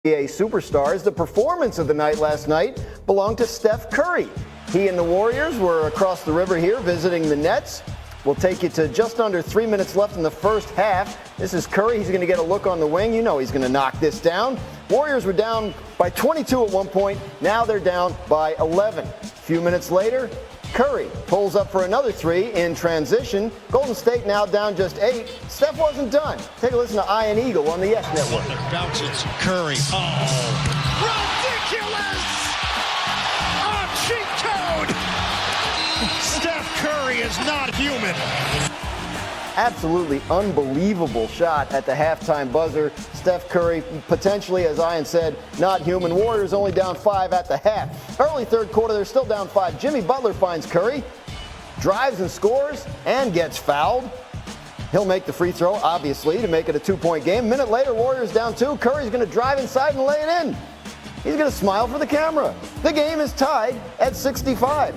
NBA superstars. The performance of the night last night belonged to Steph Curry. He and the Warriors were across the river here visiting the Nets. We'll take you to just under 3 minutes left in the first half. This is Curry. He's going to get a look on the wing. You know he's going to knock this down. Warriors were down by 22 at one point. Now they're down by 11. A few minutes later, Curry pulls up for another three in transition. Golden State now down just 8. Steph wasn't done. Take a listen to Ian Eagle on the Yes Network. Bounces Curry. Ridiculous! A cheat code! Steph Curry is not human. Absolutely unbelievable shot at the halftime buzzer. Steph Curry, potentially, as Ian said, not human. Warriors only down 5 at the half. Early third quarter, they're still down 5. Jimmy Butler finds Curry, drives and scores, and gets fouled. He'll make the free throw, obviously, to make it a 2-point game. Minute later, Warriors down 2. Curry's going to drive inside and lay it in. He's going to smile for the camera. The game is tied at 65.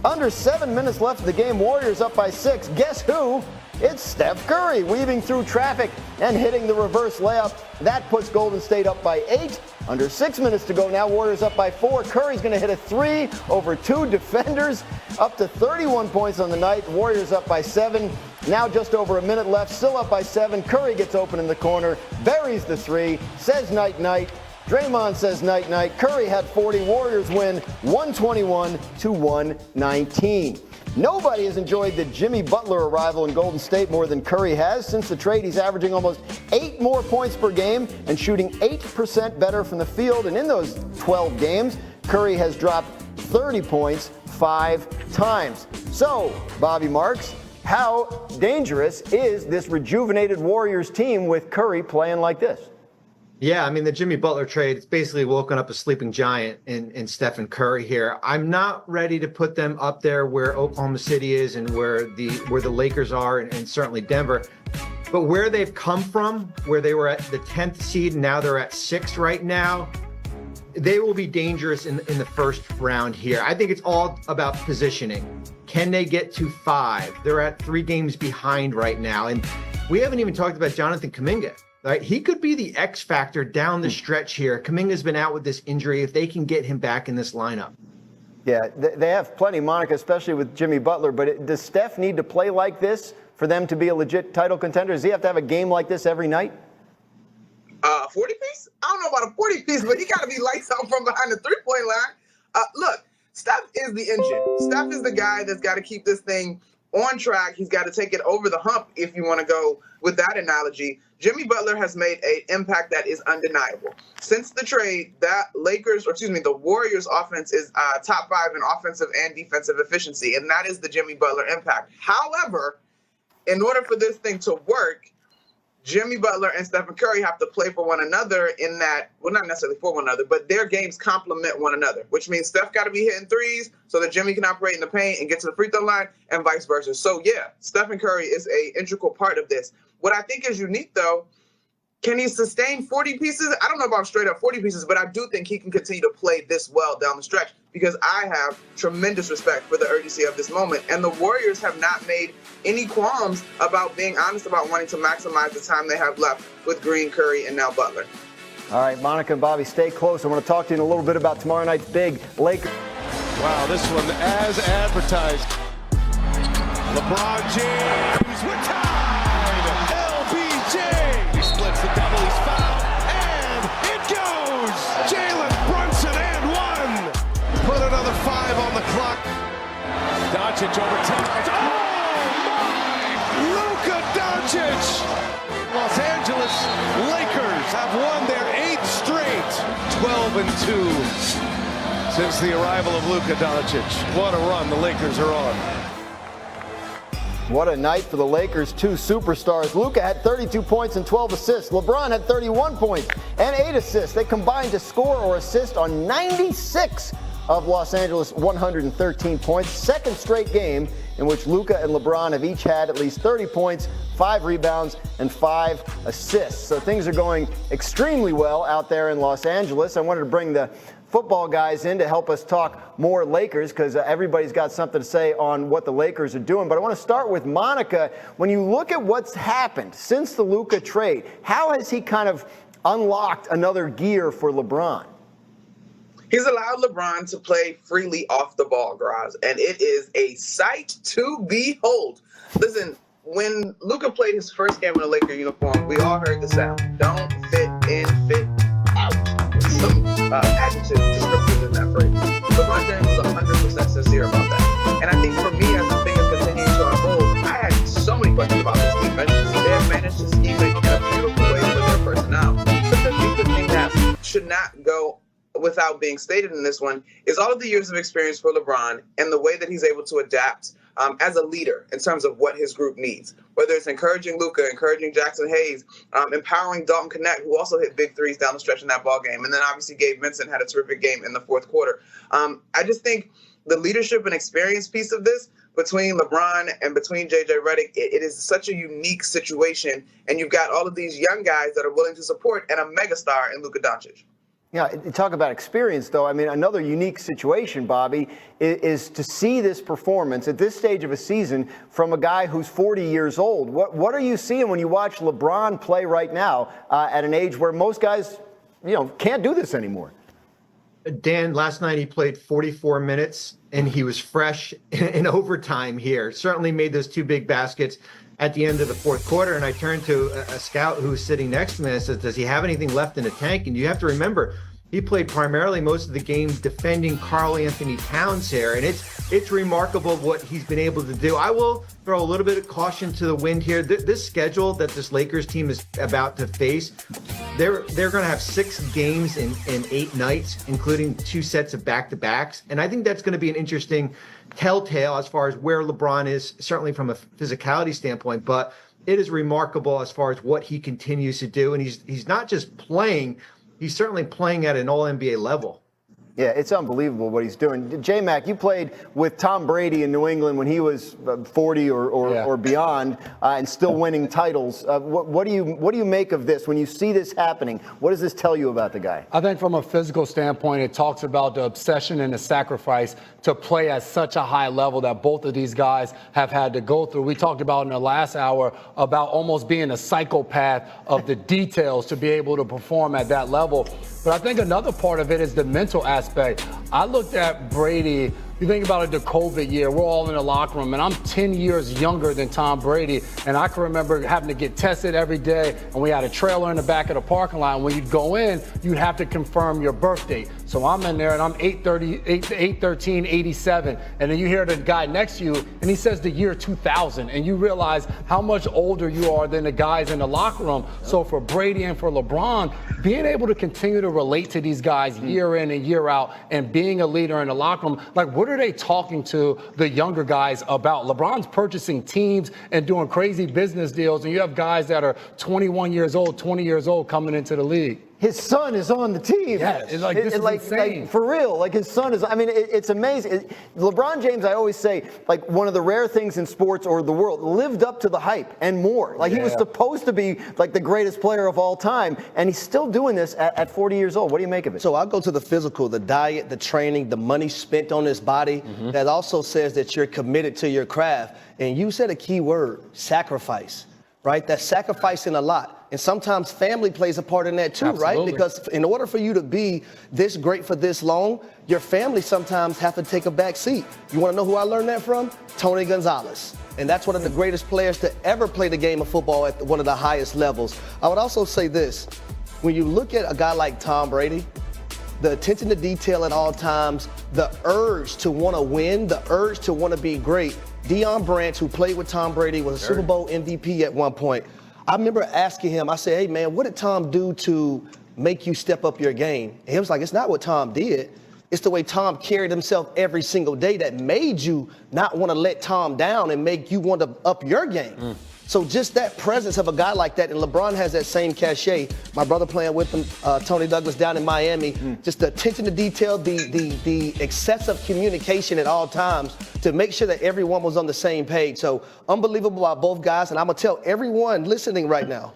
Under 7 minutes left of the game, Warriors up by 6. Guess who? It's Steph Curry weaving through traffic and hitting the reverse layup. That puts Golden State up by 8. Under 6 minutes to go now, Warriors up by 4. Curry's going to hit a 3 over 2 defenders, up to 31 points on the night. Warriors up by 7. Now just over a minute left, still up by 7. Curry gets open in the corner, buries the 3, says night-night. Draymond says night-night. Curry had 40. Warriors win 121-119. Nobody has enjoyed the Jimmy Butler arrival in Golden State more than Curry has. Since the trade, he's averaging almost 8 more points per game and shooting 8% better from the field. And in those 12 games, Curry has dropped 30 points 5 times. So, Bobby Marks, how dangerous is this rejuvenated Warriors team with Curry playing like this? Yeah, I mean, the Jimmy Butler trade, it's basically woken up a sleeping giant in Stephen Curry here. I'm not ready to put them up there where Oklahoma City is and where the Lakers are and certainly Denver. But where they've come from, where they were at the 10th seed, and now they're at 6th right now, they will be dangerous in the first round here. I think it's all about positioning. Can they get to 5? They're at 3 games behind right now. And we haven't even talked about Jonathan Kuminga. Right, he could be the X factor down the stretch here. Kuminga's been out with this injury. If they can get him back in this lineup. Yeah, they have plenty, Monica, especially with Jimmy Butler. But does Steph need to play like this for them to be a legit title contender? Does he have to have a game like this every night? 40-piece? I don't know about a 40-piece, but he got to be lights out from behind the three-point line. Look, Steph is the engine. Steph is the guy that's got to keep this thing on track. He's got to take it over the hump, if you want to go with that analogy. Jimmy Butler has made an impact that is undeniable. Since the trade, the Warriors offense is top 5 in offensive and defensive efficiency, and that is the Jimmy Butler impact. However, in order for this thing to work, Jimmy Butler and Stephen Curry have to play for one another in that, well, not necessarily for one another, but their games complement one another, which means Steph got to be hitting threes so that Jimmy can operate in the paint and get to the free throw line and vice versa. So, yeah, Stephen Curry is an integral part of this. What I think is unique, though, can he sustain 40 pieces? I don't know about straight up 40 pieces, but I do think he can continue to play this well down the stretch because I have tremendous respect for the urgency of this moment. And the Warriors have not made any qualms about being honest about wanting to maximize the time they have left with Green, Curry, and now Butler. All right, Monica and Bobby, stay close. I want to talk to you in a little bit about tomorrow night's big Lakers. Wow, this one as advertised. LeBron James with time. LBJ. He splits the double. He's fouled. And it goes. Jalen Brunson and 1. Put another 5 on the clock. Doncic over 10. Oh, my! Luka Doncic. Los Angeles Lakers have won their 8th straight. 12-2 since the arrival of Luka Doncic. What a run the Lakers are on. What a night for the Lakers' 2 superstars. Luka had 32 points and 12 assists. LeBron had 31 points and 8 assists. They combined to score or assist on 96 of Los Angeles' 113 points. Second straight game in which Luka and LeBron have each had at least 30 points, 5 rebounds, and 5 assists. So things are going extremely well out there in Los Angeles. I wanted to bring the football guys in to help us talk more Lakers because everybody's got something to say on what the Lakers are doing. But I want to start with Monica. When you look at what's happened since the Luka trade, how has he kind of unlocked another gear for LeBron. He's allowed LeBron to play freely off the ball, Graz, and it is a sight to behold. Listen, when Luka played his first game in a Laker uniform, we all heard the sound. Don't fit in, fit out. Some adjective descriptors in that phrase. LeBron James was 100% sincere about that. And I think for me, as the thing is continuing to unfold, I had so many questions about this defense. They have managed to scheme it in a beautiful way with their personnel. But the thing that should not go without being stated in this one is all of the years of experience for LeBron and the way that he's able to adapt as a leader in terms of what his group needs, whether it's encouraging Luka, encouraging Jackson Hayes, empowering Dalton Connect, who also hit big threes down the stretch in that ball game. And then obviously Gabe Vincent had a terrific game in the fourth quarter. I just think the leadership and experience piece of this between LeBron and between JJ Redick, it is such a unique situation. And you've got all of these young guys that are willing to support and a megastar in Luka Doncic. Yeah, talk about experience, though. I mean, another unique situation, Bobby, is to see this performance at this stage of a season from a guy who's 40 years old. What are you seeing when you watch LeBron play right now at an age where most guys, can't do this anymore? Dan, last night he played 44 minutes, and he was fresh in overtime here. Certainly made those two big baskets at the end of the fourth quarter, and I turned to a scout who's sitting next to me and says, does he have anything left in the tank? And you have to remember, he played primarily most of the game defending Karl Anthony Towns here, and it's remarkable what he's been able to do. I will throw a little bit of caution to the wind here. This schedule that this Lakers team is about to face, they're going to have 6 games in 8 nights, including 2 sets of back-to-backs, and I think that's going to be an interesting telltale as far as where LeBron is, certainly from a physicality standpoint, but it is remarkable as far as what he continues to do. And he's not just playing, he's certainly playing at an all-NBA level. Yeah, it's unbelievable what he's doing. J-Mac, you played with Tom Brady in New England when he was 40 or beyond and still winning titles. What do you make of this when you see this happening? What does this tell you about the guy? I think from a physical standpoint, it talks about the obsession and the sacrifice to play at such a high level that both of these guys have had to go through. We talked about in the last hour about almost being a psychopath of the details to be able to perform at that level. But I think another part of it is the mental aspect. I looked at Brady. You think about it, the COVID year, we're all in the locker room, and I'm 10 years younger than Tom Brady, and I can remember having to get tested every day, and we had a trailer in the back of the parking lot, and when you'd go in, you'd have to confirm your birth date. So I'm in there, and I'm 8/13/87, and then you hear the guy next to you, and he says the year 2000, and you realize how much older you are than the guys in the locker room. So for Brady and for LeBron, being able to continue to relate to these guys year in and year out, and being a leader in the locker room, like what are they talking to the younger guys about? LeBron's purchasing teams and doing crazy business deals, and you have guys that are 21 years old, 20 years old coming into the league. His son is on the team. Yeah, it's like, this is insane. Like, for real, like his son is, I mean, it's amazing. LeBron James, I always say, like one of the rare things in sports or the world, lived up to the hype and more. Like he was supposed to be like the greatest player of all time, and he's still doing this at 40 years old. What do you make of it? So I'll go to the physical, the diet, the training, the money spent on his body. That also says that you're committed to your craft. And you said a key word, sacrifice, right? That's sacrificing a lot. And sometimes family plays a part in that too, right? Because in order for you to be this great for this long, your family sometimes have to take a back seat. You want to know who I learned that from? Tony Gonzalez. And that's one of the greatest players to ever play the game of football at one of the highest levels. I would also say this. When you look at a guy like Tom Brady, the attention to detail at all times, the urge to want to win, the urge to want to be great. Deion Branch, who played with Tom Brady, was a Super Bowl MVP at one point. I remember asking him, I said, hey, man, what did Tom do to make you step up your game? And he was like, it's not what Tom did. It's the way Tom carried himself every single day that made you not want to let Tom down and make you want to up your game. So just that presence of a guy like that, and LeBron has that same cachet. My brother playing with him, Tony Douglas down in Miami, just the attention to detail, the excessive communication at all times to make sure that everyone was on the same page. So unbelievable by both guys, and I'm going to tell everyone listening right now,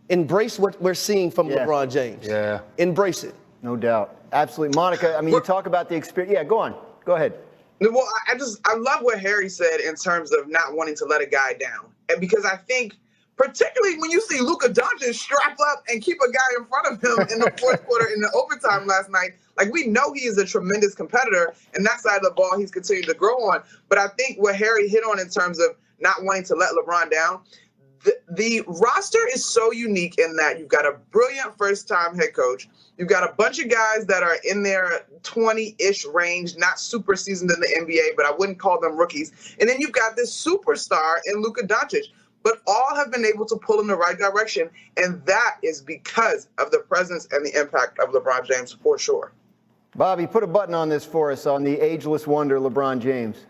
embrace what we're seeing from LeBron James. Yeah. Embrace it. No doubt. Absolutely. Monica, I mean, you talk about the experience. Yeah, go on. Go ahead. Well, I love what Harry said in terms of not wanting to let a guy down. And because I think particularly when you see Luka Doncic strap up and keep a guy in front of him in the fourth quarter in the overtime last night. Like, we know he is a tremendous competitor, and that side of the ball he's continued to grow on. But I think what Harry hit on in terms of not wanting to let LeBron down, the roster is so unique in that you've got a brilliant first-time head coach. You've got a bunch of guys that are in their 20-ish range, not super seasoned in the NBA, but I wouldn't call them rookies. And then you've got this superstar in Luka Doncic. But all have been able to pull in the right direction, and that is because of the presence and the impact of LeBron James, for sure. Bobby, put a button on this for us on the ageless wonder, LeBron James.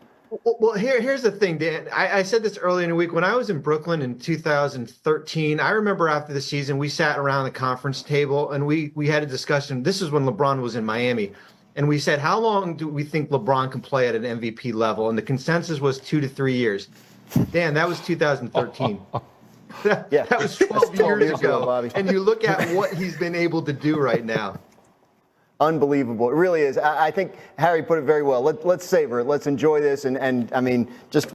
Well, here's the thing, Dan. I said this earlier in the week. When I was in Brooklyn in 2013, I remember after the season, we sat around the conference table and we had a discussion. This is when LeBron was in Miami. And we said, how long do we think LeBron can play at an MVP level? And the consensus was 2 to 3 years. Dan, that was 2013. That was 12 years ago, Bobby. And you look at what he's been able to do right now. Unbelievable. It really is. I think Harry put it very well. Let's savor it. Let's enjoy this. And I mean, just